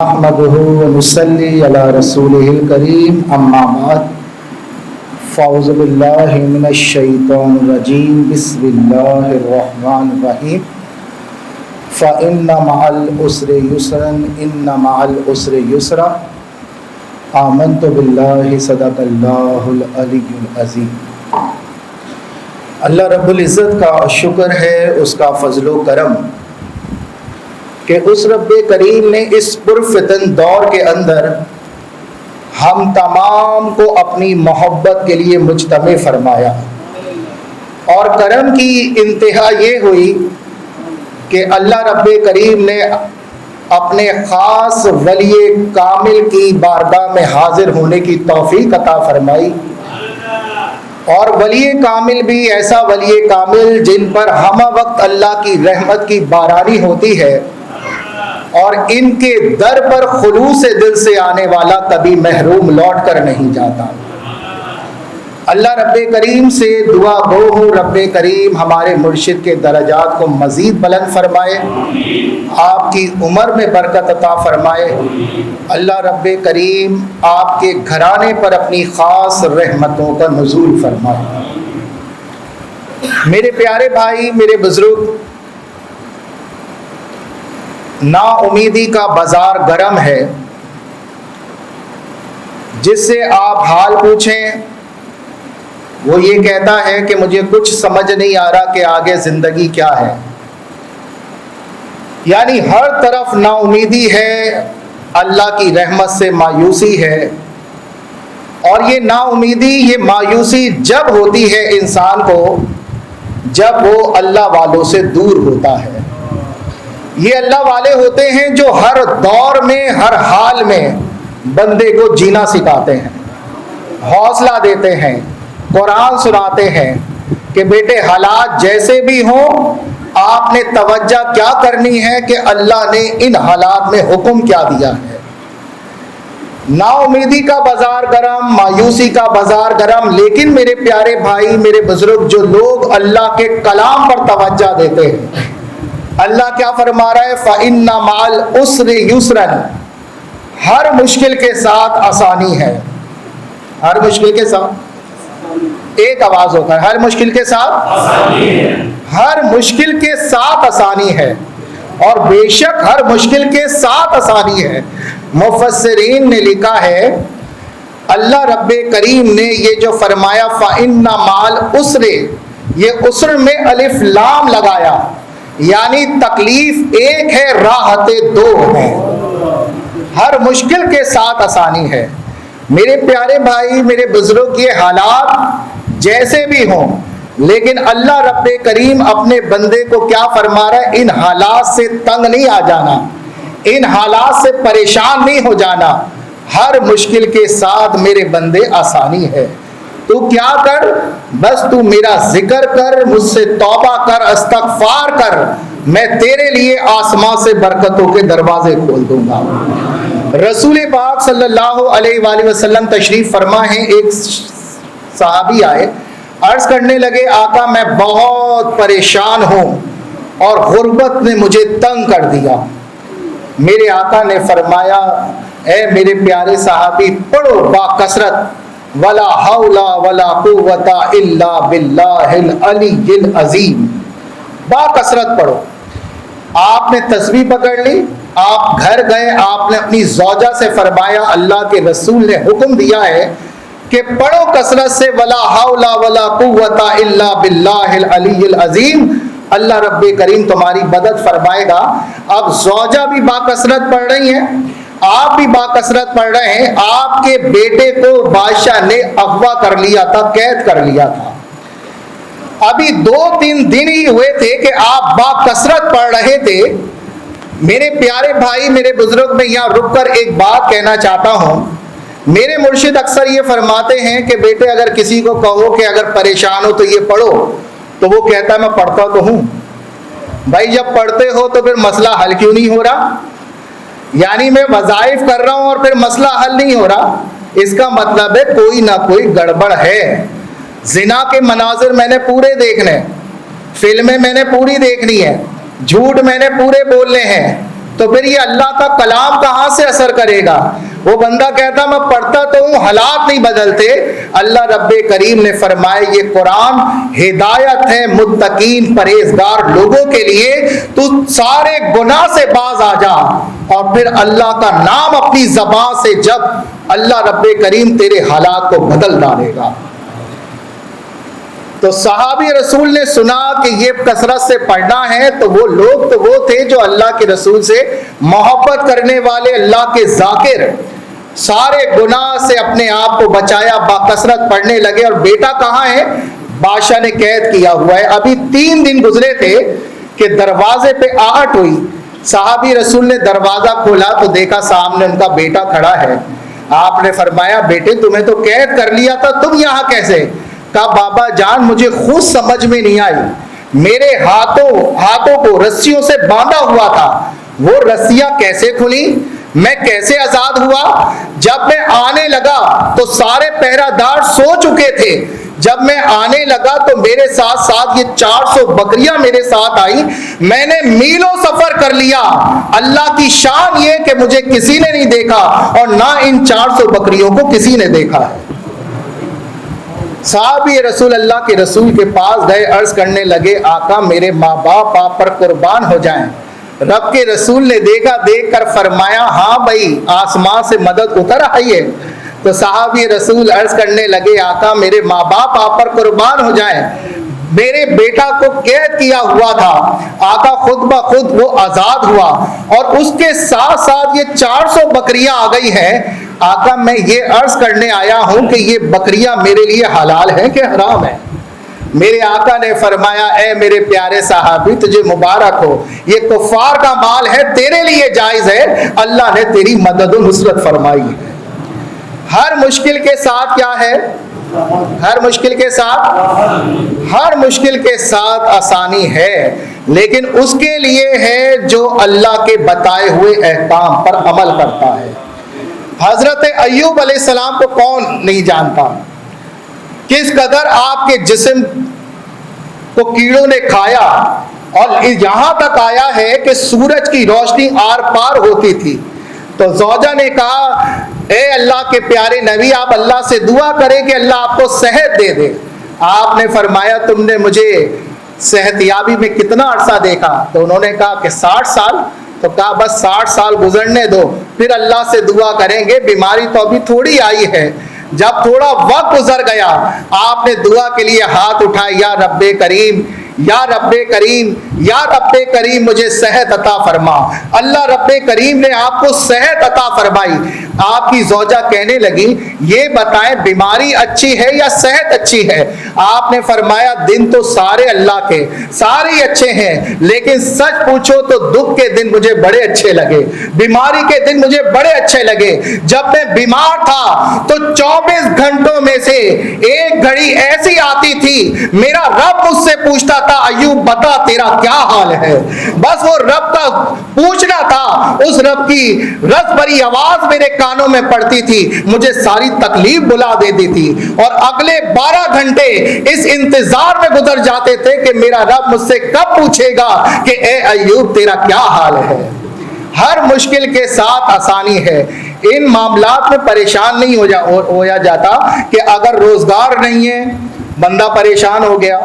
نحمده ونصلي على رسوله الكريم اما بعد فاعوذ بالله من الشيطان الرجيم بسم الله الرحمن الرحيم فإن مع العسر يسرا إن مع العسر يسرا آمنت بالله صدق الله العلي العظيم۔ اللہ رب العزت کا شکر ہے، اس کا فضل و کرم کہ اس رب کریم نے اس پرفتن دور کے اندر ہم تمام کو اپنی محبت کے لیے مجتمع فرمایا، اور کرم کی انتہا یہ ہوئی کہ اللہ رب کریم نے اپنے خاص ولی کامل کی بارگاہ میں حاضر ہونے کی توفیق عطا فرمائی، اور ولی کامل بھی ایسا ولی کامل جن پر ہمہ وقت اللہ کی رحمت کی بارانی ہوتی ہے، اور ان کے در پر خلوص دل سے آنے والا کبھی محروم لوٹ کر نہیں جاتا۔ اللہ رب کریم سے دعا گو ہوں، رب کریم ہمارے مرشد کے درجات کو مزید بلند فرمائے، آپ کی عمر میں برکت عطا فرمائے۔ اللہ رب کریم آپ کے گھرانے پر اپنی خاص رحمتوں کا نزول فرمائے۔ میرے پیارے بھائی، میرے بزرگ، نا امیدی کا بازار گرم ہے، جس سے آپ حال پوچھیں وہ یہ کہتا ہے کہ مجھے کچھ سمجھ نہیں آ رہا کہ آگے زندگی کیا ہے۔ یعنی ہر طرف نا امیدی ہے، اللہ کی رحمت سے مایوسی ہے، اور یہ نا امیدی، یہ مایوسی جب ہوتی ہے انسان کو جب وہ اللہ والوں سے دور ہوتا ہے۔ یہ اللہ والے ہوتے ہیں جو ہر دور میں، ہر حال میں بندے کو جینا سکھاتے ہیں، حوصلہ دیتے ہیں، قرآن سناتے ہیں کہ بیٹے حالات جیسے بھی ہوں آپ نے توجہ کیا کرنی ہے کہ اللہ نے ان حالات میں حکم کیا دیا ہے۔ نا امیدی کا بازار گرم، مایوسی کا بازار گرم، لیکن میرے پیارے بھائی، میرے بزرگ، جو لوگ اللہ کے کلام پر توجہ دیتے ہیں، اللہ کیا فرما رہا ہے؟ فَإِنَّ مَعَ الْعُسْرِ يُسْرًا، ہر مشکل کے ساتھ آسانی ہے۔ ہر مشکل کے ساتھ ایک آواز ہوتا ہے، ہر مشکل کے ساتھ آسانی ہے، ہر مشکل کے ساتھ آسانی ہے، اور بے شک ہر مشکل کے ساتھ آسانی ہے۔ مفسرین نے لکھا ہے، اللہ رب کریم نے یہ جو فرمایا فَإِنَّ مَعَ الْعُسْرِ، یہ عسر میں الف لام لگایا، یعنی تکلیف ایک ہے، راحتیں دو ہیں۔ ہر مشکل کے ساتھ آسانی ہے۔ میرے پیارے بھائی، میرے بزرگ، یہ حالات جیسے بھی ہوں، لیکن اللہ رب کریم اپنے بندے کو کیا فرما رہا ہے؟ ان حالات سے تنگ نہیں آ جانا، ان حالات سے پریشان نہیں ہو جانا، ہر مشکل کے ساتھ میرے بندے آسانی ہے۔ تو کیا کر، بس تو میرا ذکر کر، مجھ سے توبہ کر، استغفار کر، میں تیرے لیے آسمان سے برکتوں کے دروازے کھول دوں گا۔ رسول پاک صلی اللہ علیہ وآلہ وسلم تشریف فرما ہیں، ایک صحابی آئے، عرض کرنے لگے آقا میں بہت پریشان ہوں اور غربت نے مجھے تنگ کر دیا۔ میرے آقا نے فرمایا اے میرے پیارے صحابی، پڑھو با کثرت ولا حول ولا قوت الا باللہ العلی العظیم، با کثرت پڑھو۔ آپ نے تسبیح پکڑ لی، آپ گھر گئے، آپ نے اپنی زوجہ سے فرمایا اللہ کے رسول نے حکم دیا ہے کہ پڑھو کثرت سے ولا حول ولا قوت الا باللہ العلی العظیم، اللہ رب کریم تمہاری مدد فرمائے گا۔ اب زوجہ بھی با کثرت پڑھ رہی ہیں، آپ بھی با کثرت پڑھ رہے ہیں۔ آپ کے بیٹے کو بادشاہ نے اغوا کر لیا تھا، قید کر لیا تھا، ابھی 2-3 دن ہی ہوئے تھے کہ آپ با کثرت پڑھ رہے تھے۔ میرے پیارے بھائی، میرے بزرگ، میں یہاں رک کر ایک بات کہنا چاہتا ہوں۔ میرے مرشد اکثر یہ فرماتے ہیں کہ بیٹے اگر کسی کو کہو کہ اگر پریشان ہو تو یہ پڑھو، تو وہ کہتا ہے میں پڑھتا تو ہوں۔ بھائی جب پڑھتے ہو تو پھر مسئلہ حل کیوں نہیں ہو رہا؟ یعنی میں وظائف کر رہا ہوں اور پھر مسئلہ حل نہیں ہو رہا، اس کا مطلب ہے کوئی نہ کوئی گڑبڑ ہے۔ زنا کے مناظر میں نے پورے دیکھنے، فلمیں میں نے پوری دیکھنی ہے، جھوٹ میں نے پورے بولنے ہیں، تو پھر یہ اللہ کا کلام کہاں سے اثر کرے گا؟ وہ بندہ کہتا میں پڑھتا تو ہوں، حالات نہیں بدلتے۔ اللہ رب کریم نے فرمایا یہ قرآن ہدایت ہے متقین پرہیزگار لوگوں کے لیے، تو سارے گناہ سے باز آ جا، اور پھر اللہ کا نام اپنی زبان سے جب، اللہ رب کریم تیرے حالات کو بدل ڈالے گا۔ تو صحابی رسول نے سنا کہ یہ کثرت سے پڑھنا ہے، تو وہ لوگ تو وہ تھے جو اللہ کے رسول سے محبت کرنے والے، اللہ کے ذاکر، سارے گناہ سے اپنے آپ کو بچایا، باکثرت پڑھنے لگے۔ اور بیٹا کہاں ہے؟ بادشاہ نے قید کیا ہوا ہے۔ ابھی 3 دن گزرے تھے کہ دروازے پہ آہٹ ہوئی، صحابی رسول نے دروازہ کھولا تو دیکھا سامنے ان کا بیٹا کھڑا ہے۔ آپ نے فرمایا بیٹے تمہیں تو قید کر لیا تھا، تم یہاں کیسے؟ کہا بابا جان مجھے خود سمجھ میں نہیں آئی، میرے ہاتھوں کو رسیوں سے باندھا ہوا تھا، وہ رسیاں کیسے کھلی، میں کیسے آزاد ہوا؟ جب میں آنے لگا تو سارے پہرہ دار سو چکے تھے، جب میں آنے لگا تو میرے ساتھ ساتھ یہ 400 بکریاں میرے ساتھ آئی، میں نے میلوں سفر کر لیا۔ اللہ کی شان یہ کہ مجھے کسی نے نہیں دیکھا اور نہ ان 400 بکریوں کو کسی نے دیکھا ہے۔ صحابی رسول اللہ کے رسول کے پاس گئے، عرض کرنے لگے آقا میرے ماں باپ آپ پر قربان ہو جائیں۔ رب کے رسول نے دیکھا، دیکھ کر فرمایا ہاں بھائی آسمان سے مدد اتر آئی ہے۔ تو صحابی رسول عرض کرنے لگے آقا میرے ماں باپ آپ پر قربان ہو جائیں، میرے بیٹا کو قید کیا ہوا تھا، آقا خود بخود وہ آزاد ہوا، اور اس کے ساتھ ساتھ یہ 400 بکریاں آ گئی ہیں۔ آقا میں یہ عرض کرنے آیا ہوں کہ یہ بکریاں میرے لیے حلال ہیں کہ حرام ہیں؟ میرے آقا نے فرمایا اے میرے پیارے صحابی تجھے مبارک ہو، یہ کفار کا مال ہے، تیرے لیے جائز ہے، اللہ نے تیری مدد و نصرت فرمائی ہے۔ ہر مشکل کے ساتھ کیا ہے؟ ہر مشکل کے ساتھ آسانی ہے، لیکن اس کے لیے ہے جو اللہ کے بتائے ہوئے احکام پر عمل کرتا ہے۔ حضرت ایوب علیہ السلام کو کون نہیں جانتا؟ کس قدر آپ کے جسم کو کیڑوں نے کھایا، اور یہاں تک آیا ہے کہ سورج کی روشنی آر پار ہوتی تھی۔ تو زوجہ نے کہا اے اللہ کے پیارے نبی آپ اللہ سے دعا کریں کہ اللہ آپ کو صحت دے دے۔ آپ نے فرمایا تم نے مجھے صحت یابی میں کتنا عرصہ دیکھا؟ تو انہوں نے کہا کہ 60 سال۔ تو کہا بس 60 سال گزرنے دو، پھر اللہ سے دعا کریں گے، بیماری تو ابھی تھوڑی آئی ہے۔ جب تھوڑا وقت گزر گیا آپ نے دعا کے لیے ہاتھ اٹھائے، یا رب کریم یا رب کریم یا رب کریم مجھے صحت عطا فرما۔ اللہ رب کریم نے آپ کو صحت عطا فرمائی۔ آپ کی زوجہ کہنے لگی یہ بتائیں بیماری اچھی ہے یا صحت اچھی ہے؟ آپ نے فرمایا دن تو سارے اللہ کے سارے اچھے ہیں، لیکن سچ پوچھو تو دکھ کے دن مجھے بڑے اچھے لگے، بیماری کے دن مجھے بڑے اچھے لگے۔ جب میں بیمار تھا تو 24 گھنٹوں میں سے ایک گھڑی ایسی آتی تھی میرا رب مجھ سے پوچھتا تھا ایوب بتا تیرا کیا حال ہے، بس وہ رب کا پوچھنا تھا، اس رب کی رس بھری آواز میرے کانوں میں پڑتی تھی، مجھے ساری تکلیف بلا دیتی تھی، اور اگلے 12 گھنٹے اس انتظار میں گزر جاتے تھے کہ میرا رب مجھ سے کب پوچھے گا کہ اے ایوب تیرا کیا حال ہے۔ ہر مشکل کے ساتھ آسانی ہے۔ ان معاملات میں پریشان نہیں ہو جاتا کہ اگر روزگار نہیں ہے بندہ پریشان ہو گیا،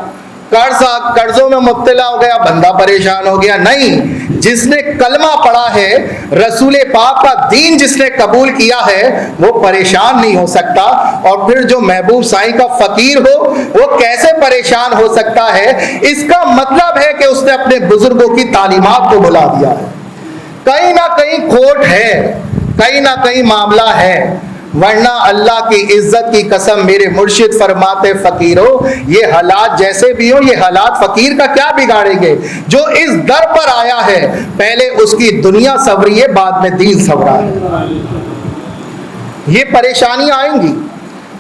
قرضوں میں مبتلا ہو گیا بندہ پریشان ہو گیا، نہیں، جس نے کلمہ پڑھا ہے، رسول پاک کا دین جس نے قبول کیا ہے وہ پریشان نہیں ہو سکتا۔ اور پھر جو محبوب سائیں کا فقیر ہو وہ کیسے پریشان ہو سکتا ہے؟ اس کا مطلب ہے کہ اس نے اپنے بزرگوں کی تعلیمات کو بھلا دیا ہے۔ کہیں نہ کہیں کھوٹ ہے، کہیں نہ کہیں معاملہ ہے، ورنہ اللہ کی عزت کی قسم میرے مرشد فرماتے فقیرو یہ حالات جیسے بھی ہوں یہ حالات فقیر کا کیا بگاڑیں گے؟ جو اس در پر آیا ہے پہلے اس کی دنیا سنوری ہے بعد میں دین سنورا ہے۔ یہ پریشانیاں آئیں گی۔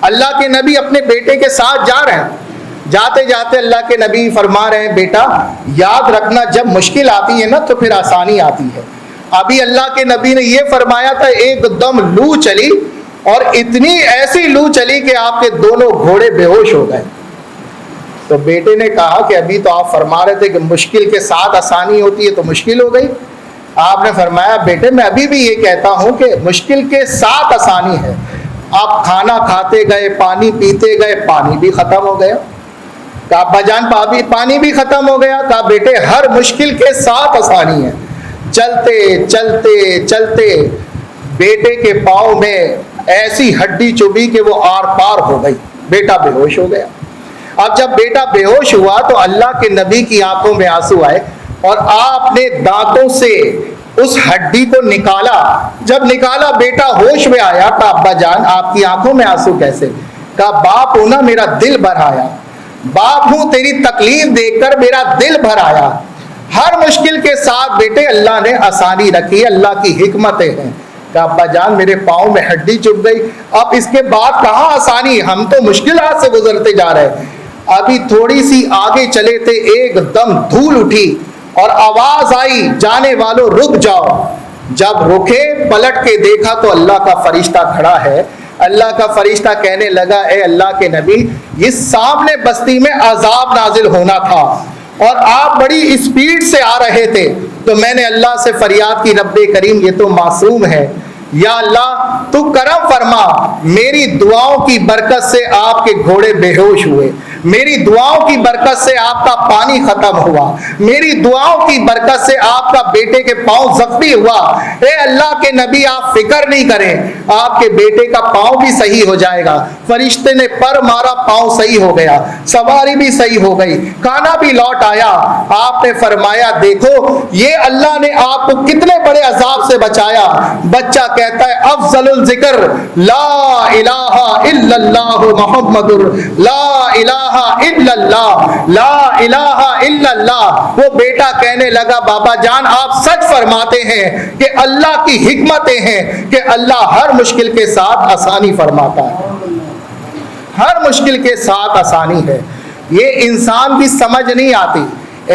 اللہ کے نبی اپنے بیٹے کے ساتھ جا رہے ہیں، جاتے جاتے اللہ کے نبی فرما رہے ہیں بیٹا یاد رکھنا جب مشکل آتی ہے نا تو پھر آسانی آتی ہے۔ ابھی اللہ کے نبی نے یہ فرمایا تھا ایک دم لو چلی، اور اتنی ایسی لو چلی کہ آپ کے دونوں گھوڑے بے ہوش ہو گئے۔ تو بیٹے نے کہا کہ ابھی تو آپ فرما رہے تھے کہ مشکل کے ساتھ آسانی ہوتی ہے، تو مشکل ہو گئی۔ آپ نے فرمایا بیٹے میں ابھی بھی یہ کہتا ہوں کہ مشکل کے ساتھ آسانی ہے. آپ کھانا کھاتے گئے, پانی پیتے گئے, پانی بھی ختم ہو گیا. کہا ابا جان پانی بھی ختم ہو گیا. کہا بیٹے ہر مشکل کے ساتھ آسانی ہے. چلتے چلتے چلتے بیٹے کے پاؤں میں ایسی ہڈی چبھی کہ وہ آر پار ہو گئی, بیٹا بے ہوش ہو گیا. اب جب بیٹا بے ہوش ہوا تو اللہ کے نبی کی آنکھوں میں آنسو آئے اور آپ نے دانتوں سے اس ہڈی کو نکالا. جب نکالا بیٹا ہوش میں آیا. کہا ابا جان آپ کی آنکھوں میں آنسو کیسے؟ کہا باپ ہونا میرا دل بھر آیا, باپ ہوں تیری تکلیف دیکھ کر میرا دل بھر آیا. ہر مشکل کے ساتھ بیٹے اللہ نے آسانی رکھی, اللہ کی حکمتیں ہیں. کہا ابا جان میرے پاؤں میں ہڈی چبھ گئی, اب اس کے بعد کہاں آسانی, ہم تو مشکلات سے گزرتے جا رہے ہیں. ابھی تھوڑی سی آگے چلے تھے, ایک دم دھول اٹھی اور آواز آئی جانے والوں رک جاؤ. جب رکے پلٹ کے دیکھا تو اللہ کا فرشتہ کھڑا ہے. اللہ کا فرشتہ کہنے لگا اے اللہ کے نبی یہ سامنے بستی میں عذاب نازل ہونا تھا اور آپ بڑی اسپیڈ سے آ رہے تھے, تو میں نے اللہ سے فریاد کی رب کریم یہ تو معصوم ہے, یا اللہ تو کرم فرما. میری دعاؤں کی برکت سے آپ کے گھوڑے بے ہوش ہوئے, میری دعاؤں کی برکت سے آپ کا پانی ختم ہوا, میری دعاؤں کی برکت سے آپ کا بیٹے کے پاؤں زخمی ہوا. اے اللہ کے نبی آپ فکر نہیں کریں, آپ کے بیٹے کا پاؤں بھی صحیح ہو جائے گا. فرشتے نے پر مارا, پاؤں صحیح ہو گیا, سواری بھی صحیح ہو گئی, کھانا بھی لوٹ آیا. آپ نے فرمایا دیکھو یہ اللہ نے آپ کو کتنے بڑے عذاب سے بچایا. بچہ کہتا ہے افضل الذکر لا الہ الا اللہ محمد لا الہ الا اللہ لا الہ الا اللہ. وہ بیٹا کہنے لگا بابا جان آپ سچ فرماتے ہیں کہ اللہ کی حکمتیں ہیں کہ اللہ ہر مشکل کے ساتھ آسانی فرماتا ہے, ہر مشکل کے ساتھ آسانی ہے. یہ انسان کی سمجھ نہیں آتی.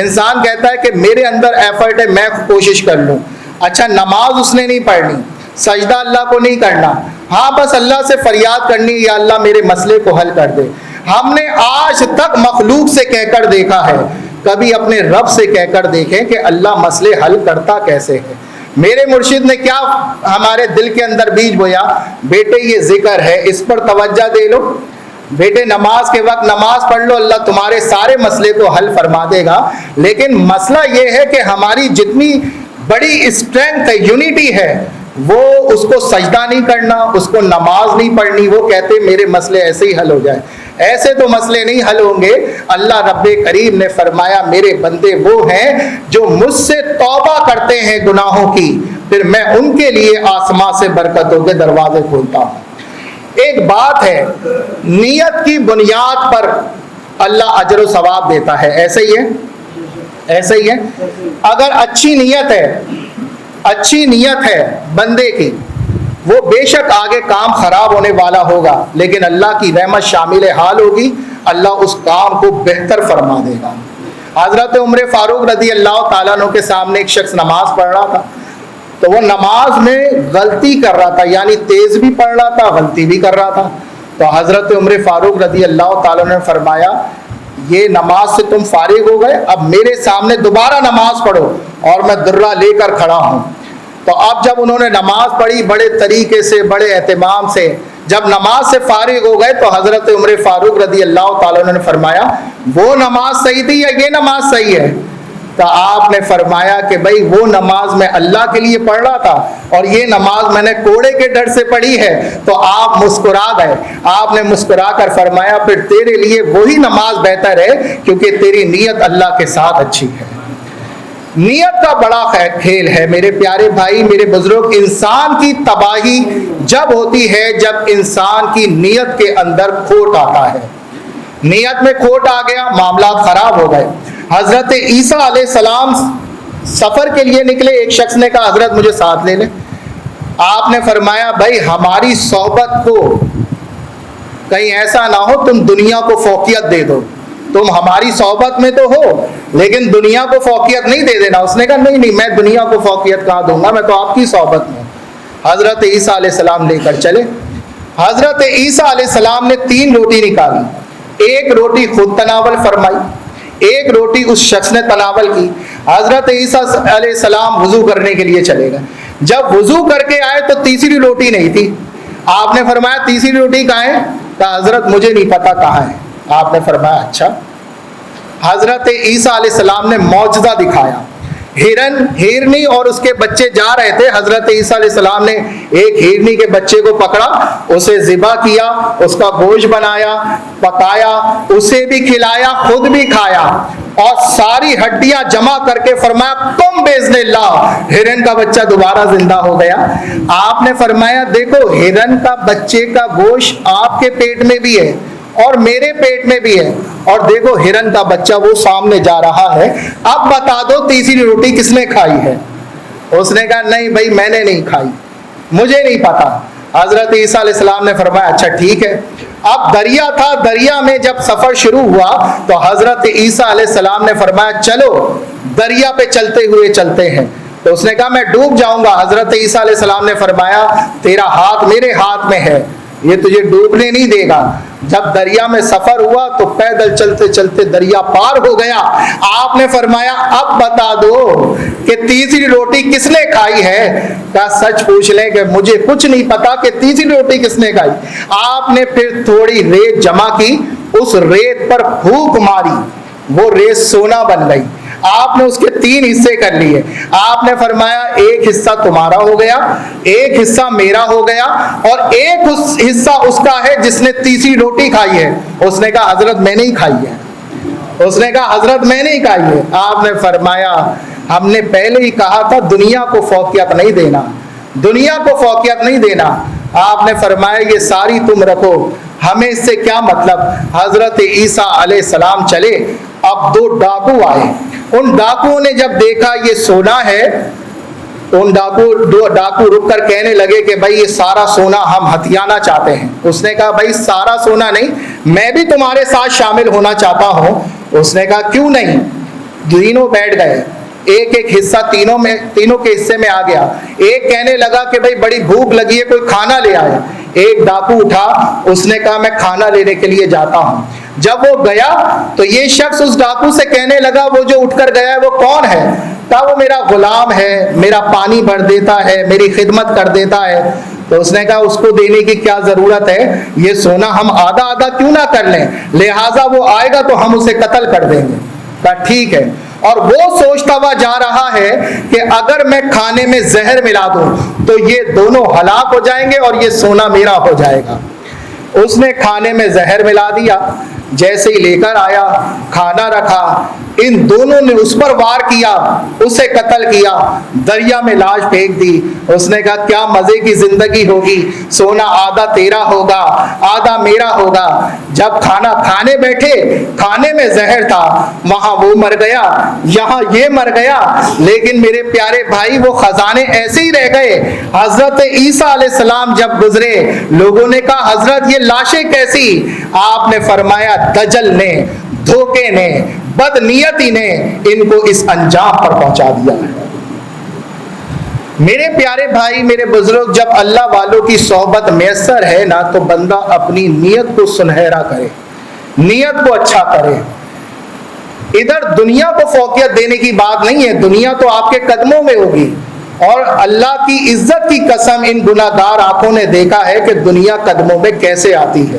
انسان کہتا ہے کہ میرے اندر ایفرٹ ہے میں کوشش کر لوں. اچھا نماز اس نے نہیں پڑھنی, سجدہ اللہ کو نہیں کرنا, ہاں بس اللہ سے فریاد کرنی یا اللہ میرے مسئلے کو حل کر دے. ہم نے آج تک مخلوق سے کہہ کر دیکھا ہے, کبھی اپنے رب سے کہہ کر دیکھیں کہ اللہ مسئلے حل کرتا کیسے ہے. میرے مرشد نے کیا ہمارے دل کے اندر بیج بویا, بیٹے یہ ذکر ہے اس پر توجہ دے لو, بیٹے نماز کے وقت نماز پڑھ لو, اللہ تمہارے سارے مسئلے کو حل فرما دے گا. لیکن مسئلہ یہ ہے کہ ہماری جتنی بڑی اسٹرینتھ ہے, یونٹی ہے, وہ اس کو سجدہ نہیں کرنا, اس کو نماز نہیں پڑھنی. وہ کہتے میرے مسئلے ایسے ہی حل ہو جائے. ایسے تو مسئلے نہیں حل ہوں گے. اللہ رب کریم نے فرمایا میرے بندے وہ ہیں جو مجھ سے توبہ کرتے ہیں گناہوں کی, پھر میں ان کے لیے آسمان سے برکتوں کے دروازے کھولتا ہوں. ایک بات ہے, نیت کی بنیاد پر اللہ اجر و ثواب دیتا ہے, ایسے ہی ہے, ایسے ہی ہے. اگر اچھی نیت ہے بندے کی, وہ بے شک آگے کام خراب ہونے والا ہوگا, لیکن اللہ کی رحمت شامل حال ہوگی, اللہ اس کام کو بہتر فرما دے گا. حضرت عمر فاروق رضی اللہ تعالیٰ عنہ کے سامنے ایک شخص نماز پڑھ رہا تھا, تو وہ نماز میں غلطی کر رہا تھا, یعنی تیز بھی پڑھ رہا تھا غلطی بھی کر رہا تھا. تو حضرت عمر فاروق رضی اللہ تعالیٰ نے فرمایا یہ نماز سے تم فارغ ہو گئے, اب میرے سامنے دوبارہ نماز پڑھو, اور میں درہ لے کر کھڑا ہوں. تو اب جب انہوں نے نماز پڑھی بڑے طریقے سے, بڑے اہتمام سے, جب نماز سے فارغ ہو گئے تو حضرت عمر فاروق رضی اللہ تعالیٰ نے فرمایا وہ نماز صحیح تھی یا یہ نماز صحیح ہے؟ تو آپ نے فرمایا کہ بھائی وہ نماز میں اللہ کے لیے پڑھ رہا تھا اور یہ نماز میں نے کوڑے کے ڈر سے پڑھی ہے. تو آپ مسکرا گئے. آپ نے مسکرا کر فرمایا پھر تیرے لیے وہی نماز بہتر ہے کیونکہ تیری نیت اللہ کے ساتھ اچھی ہے. نیت کا بڑا کھیل ہے میرے پیارے بھائی, میرے بزرگ. انسان کی تباہی جب ہوتی ہے جب انسان کی نیت کے اندر کھوٹ آتا ہے. نیت میں کھوٹ آ گیا, معاملات خراب ہو گئے. حضرت عیسیٰ علیہ السلام سفر کے لیے نکلے, ایک شخص نے کہا حضرت مجھے ساتھ لے لیں. آپ نے فرمایا بھائی ہماری صحبت کو کہیں ایسا نہ ہو تم دنیا کو فوقیت دے دو, تم ہماری صحبت میں تو ہو لیکن دنیا کو فوقیت نہیں دے دینا. اس نے کہا نہیں میں دنیا کو فوقیت کہاں دوں گا, میں تو آپ کی صحبت میں. حضرت عیسیٰ علیہ السلام لے کر چلے. حضرت عیسیٰ علیہ السلام نے 3 روٹی نکالی, ایک روٹی خود تناول فرمائی, ایک روٹی اس شخص نے تناول کی. حضرت عیسیٰ علیہ السلام وضو کرنے کے لیے چلے گئے. جب وضو کر کے آئے تو تیسری روٹی نہیں تھی. آپ نے فرمایا تیسری روٹی کہاں ہے؟ کہا حضرت مجھے نہیں پتا کہاں ہے. آپ نے فرمایا اچھا. حضرت عیسیٰ علیہ السلام نے معجزہ دکھایا. ہرنی اور اس کے بچے جا رہے تھے. حضرت عیسیٰ علیہ السلام نے ایک ہرنی کے بچے کو پکڑا, اسے ذبح کیا, اس کا گوشت بنایا, پکایا, اسے بھی کھلایا, خود بھی کھایا, اور ساری ہڈیاں جمع کر کے فرمایا تم باذن اللہ ہرن کا بچہ دوبارہ زندہ ہو گیا. آپ نے فرمایا دیکھو ہرن کا بچے کا گوشت آپ کے پیٹ میں بھی ہے اور میرے پیٹ میں بھی ہے, اور دیکھو ہرن کا بچہ وہ سامنے جا رہا ہے. اب بتا دو تیسری روٹی کس نے کھائی ہے؟ اس نے کہا نہیں بھائی میں نے نہیں کھائی, مجھے نہیں پتا. حضرت عیسیٰ علیہ السلام نے فرمایا اچھا ٹھیک ہے. اب دریا تھا, دریا میں جب سفر شروع ہوا تو حضرت عیسیٰ علیہ السلام نے فرمایا چلو دریا پہ چلتے ہوئے چلتے ہیں. تو اس نے کہا میں ڈوب جاؤں گا. حضرت عیسیٰ علیہ السلام نے فرمایا تیرا ہاتھ میرے ہاتھ میں ہے, یہ تجھے ڈوبنے نہیں دے گا. جب دریا میں سفر ہوا تو پیدل چلتے چلتے دریا پار ہو گیا. آپ نے فرمایا اب بتا دو کہ تیسری روٹی کس نے کھائی ہے؟ کہا سچ پوچھ لیں کہ مجھے کچھ نہیں پتا کہ تیسری روٹی کس نے کھائی. آپ نے پھر تھوڑی ریت جمع کی, اس ریت پر پھونک ماری, وہ ریت سونا بن گئی. آپ نے اس کے 3 حصے کر لیے. آپ نے فرمایا ایک حصہ تمہارا ہو گیا, ایک حصہ میرا ہو گیا, اور ایک حصہ اس کا ہے جس نے تیسری روٹی کھائی ہے. اس نے کہا حضرت میں نہیں کھائی ہے. اس نے کہا حضرت میں نہیں کھائی ہے. آپ نے فرمایا ہم نے پہلے ہی کہا تھا دنیا کو فوقیت نہیں دینا, دنیا کو فوقیت نہیں دینا. آپ نے فرمایا یہ ساری تم رکھو, ہمیں اس سے کیا مطلب. حضرت عیسیٰ علیہ السلام چلے. اب 2 ڈاکو آئے. ان ڈاکوؤں نے جب دیکھا یہ سونا ہے, ان ڈاکو رک کر کہنے لگے کہ بھائی یہ سارا سونا ہم ہتھیانا چاہتے ہیں. اس نے کہا بھائی سارا سونا نہیں, میں بھی تمہارے ساتھ شامل ہونا چاہتا ہوں. اس نے کہا کیوں نہیں. تینوں بیٹھ گئے, ایک ایک حصہ تینوں کے حصے میں آ گیا. ایک کہنے لگا کہ بھائی بڑی بھوک لگی ہے کوئی کھانا لے آئے. ایک ڈاکو اٹھا, اس نے کہا میں کھانا لینے کے لیے جاتا ہوں. جب وہ گیا تو یہ شخص اس ڈاکو سے کہنے لگا وہ جو اٹھ کر گیا ہے وہ کون ہے؟ کہا وہ میرا غلام ہے, میرا پانی بھر دیتا ہے, میری خدمت کر دیتا ہے. تو اس نے کہا اس کو دینے کی کیا ضرورت ہے, یہ سونا ہم آدھا آدھا کیوں نہ کر لیں, لہٰذا وہ آئے گا تو ہم اسے قتل کر دیں گے. کہا ٹھیک ہے. اور وہ سوچتا ہوا جا رہا ہے کہ اگر میں کھانے میں زہر ملا دوں تو یہ دونوں ہلاک ہو جائیں گے اور یہ سونا میرا ہو جائے گا. اس نے کھانے میں زہر ملا دیا, جیسے ہی لے کر آیا کھانا رکھا, ان دونوں نے اس پر وار کیا, اسے قتل کیا, دریا میں لاش پھینک دی. اس نے کہا کیا مزے کی زندگی ہوگی, سونا آدھا تیرا ہوگا آدھا میرا ہوگا. جب کھانا کھانے بیٹھے کھانے میں زہر تھا, وہاں وہ مر گیا یہاں یہ مر گیا, لیکن میرے پیارے بھائی وہ خزانے ایسے ہی رہ گئے. حضرت عیسیٰ علیہ السلام جب گزرے لوگوں نے کہا حضرت یہ لاشیں کیسی؟ آپ نے فرمایا دجل نے, دھوکے نے, بدنیتی نے ان کو اس انجام پر پہنچا دیا ہے. میرے پیارے بھائی میرے بزرگ, جب اللہ والوں کی صحبت میسر ہے نا تو بندہ اپنی نیت کو سنہرا کرے, نیت کو اچھا کرے. ادھر دنیا کو فوقیت دینے کی بات نہیں ہے, دنیا تو آپ کے قدموں میں ہوگی, اور اللہ کی عزت کی قسم ان گناہگار آنکھوں نے دیکھا ہے کہ دنیا قدموں میں کیسے آتی ہے.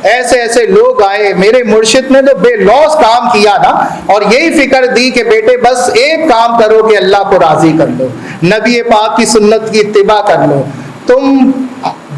ایسے ایسے لوگ آئے, میرے مرشد نے تو بے لوث کام کیا نا, اور یہی فکر دی کہ بیٹے بس ایک کام کرو کہ اللہ کو راضی کر لو, نبی پاک کی سنت کی اتباع کر لو, تم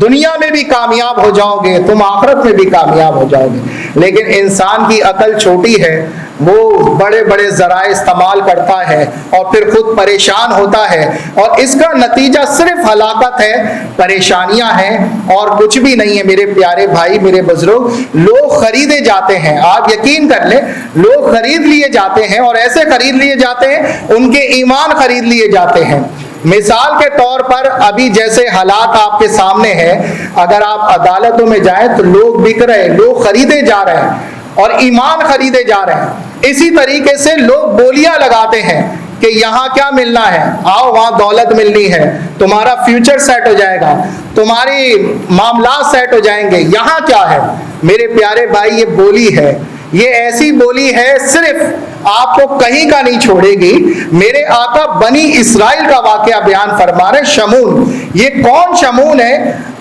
دنیا میں بھی کامیاب ہو جاؤ گے, تم آخرت میں بھی کامیاب ہو جاؤ گے. لیکن انسان کی عقل چھوٹی ہے, وہ بڑے بڑے ذرائع استعمال کرتا ہے اور پھر خود پریشان ہوتا ہے, اور اس کا نتیجہ صرف ہلاکت ہے, پریشانیاں ہیں اور کچھ بھی نہیں ہے. میرے پیارے بھائی میرے بزرگ, لوگ خریدے جاتے ہیں, آپ یقین کر لیں لوگ خرید لیے جاتے ہیں, اور ایسے خرید لیے جاتے ہیں ان کے ایمان خرید لیے جاتے ہیں. مثال کے طور پر ابھی جیسے حالات آپ کے سامنے ہے, اگر آپ عدالتوں میں جائیں تو لوگ بک رہے, لوگ خریدے جا رہے ہیں اور ایمان خریدے جا رہے ہیں. اسی طریقے سے لوگ بولیاں لگاتے ہیں کہ یہاں کیا ملنا ہے, آؤ وہاں دولت ملنی ہے, تمہارا فیوچر سیٹ ہو جائے گا, تمہاری معاملات سیٹ ہو جائیں گے, یہاں کیا ہے. میرے پیارے بھائی یہ بولی ہے, یہ ایسی بولی ہے صرف آپ کو کہیں کا نہیں چھوڑے گی. میرے آقا بنی اسرائیل کا واقعہ بیان فرما رہے. شمون, یہ کون شمون ہے؟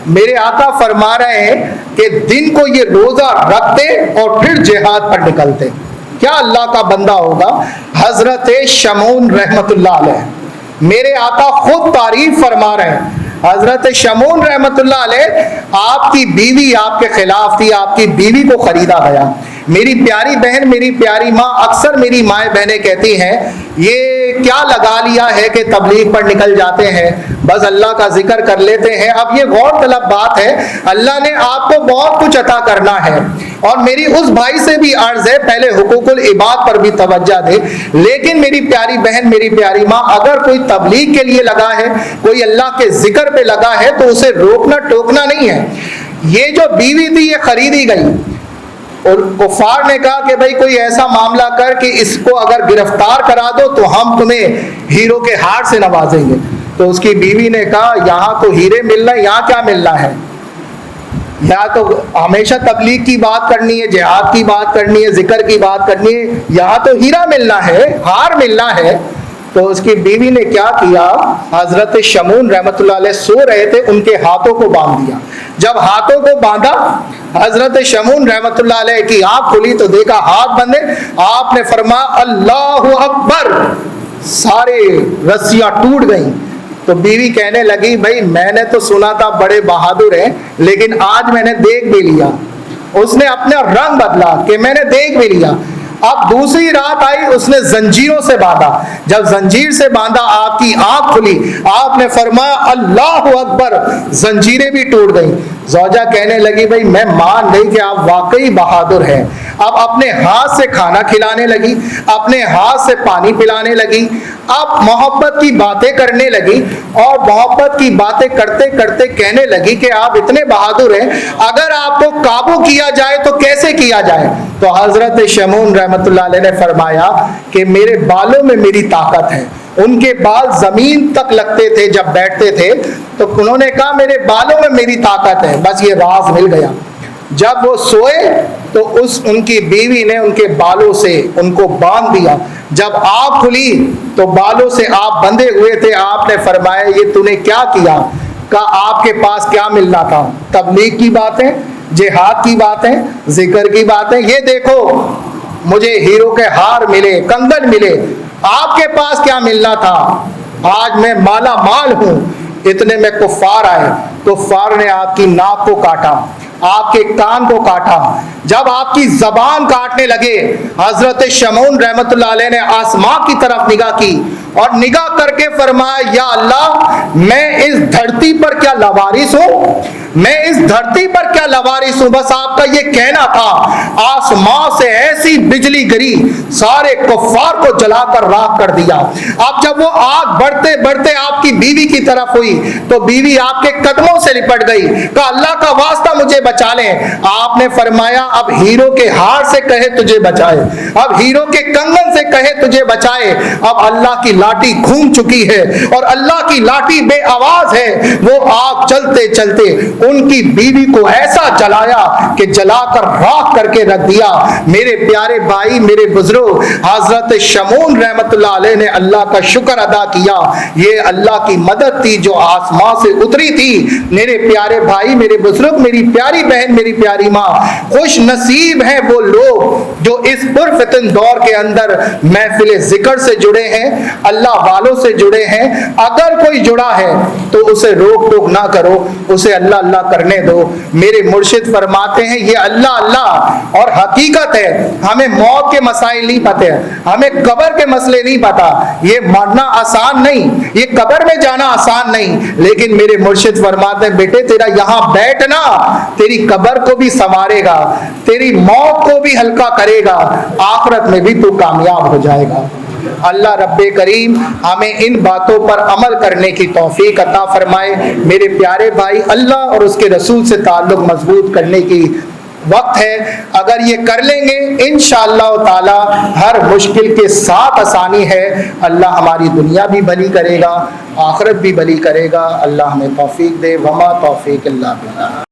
میرے آقا فرما رہے ہیں کہ دن کو یہ روزہ رکھتے اور پھر جہاد پر نکلتے. کیا اللہ کا بندہ ہوگا حضرت شمون رحمت اللہ علیہ. میرے آقا خود تعریف فرما رہے ہیں. حضرت شمون رحمت اللہ علیہ, آپ کی بیوی آپ کے خلاف تھی, آپ کی بیوی کو خریدا گیا. میری پیاری بہن, میری پیاری ماں, اکثر میری مائیں بہنیں کہتی ہیں یہ کیا لگا لیا ہے کہ تبلیغ پر نکل جاتے ہیں, بس اللہ کا ذکر کر لیتے ہیں. اب یہ غور طلب بات ہے, اللہ نے آپ کو بہت کچھ عطا کرنا ہے. اور میری اس بھائی سے بھی عرض ہے, پہلے حقوق العباد پر بھی توجہ دے. لیکن میری پیاری بہن, میری پیاری ماں, اگر کوئی تبلیغ کے لیے لگا ہے, کوئی اللہ کے ذکر پہ لگا ہے, تو اسے روکنا ٹوکنا نہیں ہے. یہ جو بیوی تھی یہ خریدی گئی, اور کفار نے کہا کہ بھائی کوئی ایسا معاملہ کر کہ اس کو اگر گرفتار کرا دو تو ہم تمہیں ہیروں کے ہار سے نوازیں گے. تو اس کی بیوی نے کہا یہاں تو ہیرے ملنا ہے, یہاں کیا ملنا ہے؟ یہاں تو ہمیشہ تبلیغ کی بات کرنی ہے, جہاد کی بات کرنی ہے, ذکر کی بات کرنی ہے, یہاں تو ہیرا ملنا ہے, ہار ملنا ہے. تو اس کی بیوی نے کیا کیا, حضرت شمون رحمت اللہ علیہ سو رہے تھے, ان کے ہاتھوں کو باندھ دیا. جب ہاتھوں کو باندھا, حضرت شمون رحمت اللہ علیہ کی آنکھ کھلی تو دیکھا ہاتھ بندھے. آپ نے فرمایا اللہ اکبر, سارے رسیاں ٹوٹ گئیں. تو بیوی کہنے لگی بھائی میں نے تو سنا تھا بڑے بہادر ہیں, لیکن آج میں نے دیکھ بھی لیا. اس نے اپنا رنگ بدلا کہ میں نے دیکھ بھی لیا. اب دوسری رات آئی, اس نے زنجیروں سے باندھا. جب زنجیر سے باندھا, آپ کی آنکھ کھلی, آپ نے فرمایا اللہ اکبر, زنجیریں بھی ٹوٹ گئیں. زوجہ کہنے لگی بھائی میں مان گئی کہ آپ واقعی بہادر ہیں. اب اپنے ہاتھ سے کھانا کھلانے لگی, اپنے ہاتھ سے پانی پلانے لگی, اب محبت کی باتیں کرنے لگی, اور محبت کی باتیں کرتے کرتے کہنے لگی کہ آپ اتنے بہادر ہیں, اگر آپ کو قابو کیا جائے تو کیسے کیا جائے؟ تو حضرت شمون رحمت اللہ علیہ نے فرمایا کہ میرے بالوں میں میری طاقت ہے. ان کے بال زمین تک لگتے تھے جب بیٹھتے تھے, تو انہوں نے کہا میرے بالوں میں میری طاقت ہے. بس یہ راز مل گیا. جب وہ سوئے تو ان کی بیوی نے ان کے بالوں سے ان کو باندھ دیا. جب آنکھ کھلی تو بالوں سے آپ بندھے ہوئے تھے. آپ نے فرمایا یہ تو نے کیا کیا؟ کہا آپ کے پاس کیا ملنا تھا؟ تبلیغ کی باتیں, جہاد کی باتیں, ذکر کی باتیں. یہ دیکھو مجھے ہیرو کے ہار ملے, کنگن ملے, آپ کے پاس کیا ملنا تھا؟ آج میں مالا مال ہوں. اتنے میں کفار آئے. کفار نے آپ کی ناک کو کاٹا, آپ کے کان کو کاٹا. جب آپ کی زبان کاٹنے لگے, حضرت شمعون رحمت اللہ علیہ نے آسمان کی طرف نگاہ کی اور نگاہ کر کے فرمایا یا اللہ میں اس دھرتی پر کیا لاوارث ہوں, میں اس دھرتی پر کیا لاوارث ہوں. بس آپ کا یہ کہنا تھا. آسمان سے ایسی بجلی گری, سارے کفار کو جلا کر راکھ کر دیا. اب جب وہ آگ بڑھتے بڑھتے آپ کی بیوی کی طرف ہوئی تو بیوی آپ کے قدموں سے لپٹ گئی. کہا اللہ کا واسطہ مجھے بچا لیں. آپ نے فرمایا اب ہیرو کے ہار سے کہے تجھے بچائے, اب ہیرو کے کنگن سے کہے تجھے بچائے. اب اللہ کی لاٹھی گھوم چکی ہے اور اللہ کی لاٹھی بے آواز ہے. وہ آگ چلتے چلتے ان کی بیوی کو ایسا جلایا کہ جلا کر راکھ کر کے رکھ دیا. میرے پیارے بھائی, میرے بزرگ, حضرت شمعون رحمت اللہ علیہ نے اللہ کا شکر ادا کیا. یہ اللہ کی مدد تھی جو آسمان سے اتری تھی. میرے پیارے بھائی, میرے بزرگ, میری پیاری بہن, میری پیاری ماں, خوش نصیب ہیں وہ لوگ جو اس پرفتن دور کے اندر محفل ذکر سے جڑے ہیں, اللہ والوں سے جڑے ہیں. اگر کوئی جڑا ہے تو اسے روک ٹوک نہ کرو, اسے اللہ اللہ کرنے دو. میرے مرشد فرماتے ہیں یہ اللہ اللہ اور حقیقت ہے. ہمیں موت کے مسائل نہیں پتے, ہمیں قبر کے مسئلے نہیں پتا. یہ مرنا آسان نہیں, یہ قبر میں جانا آسان نہیں, لیکن میرے مرشد فرماتے ہیں بیٹے تیرا یہاں بیٹھنا تیری قبر کو بھی سنوارے گا, تیری موت کو بھی ہلکا کرے گا, آخرت میں بھی تو کامیاب ہو جائے گا. اللہ رب کریم ہمیں ان باتوں پر عمل کرنے کی توفیق عطا فرمائے. میرے پیارے بھائی, اللہ اور اس کے رسول سے تعلق مضبوط کرنے کی وقت ہے. اگر یہ کر لیں گے انشاءاللہ تعالی ہر مشکل کے ساتھ آسانی ہے. اللہ ہماری دنیا بھی بھلی کرے گا, آخرت بھی بھلی کرے گا. اللہ ہمیں توفیق دے. وما توفیق اللہ باللہ.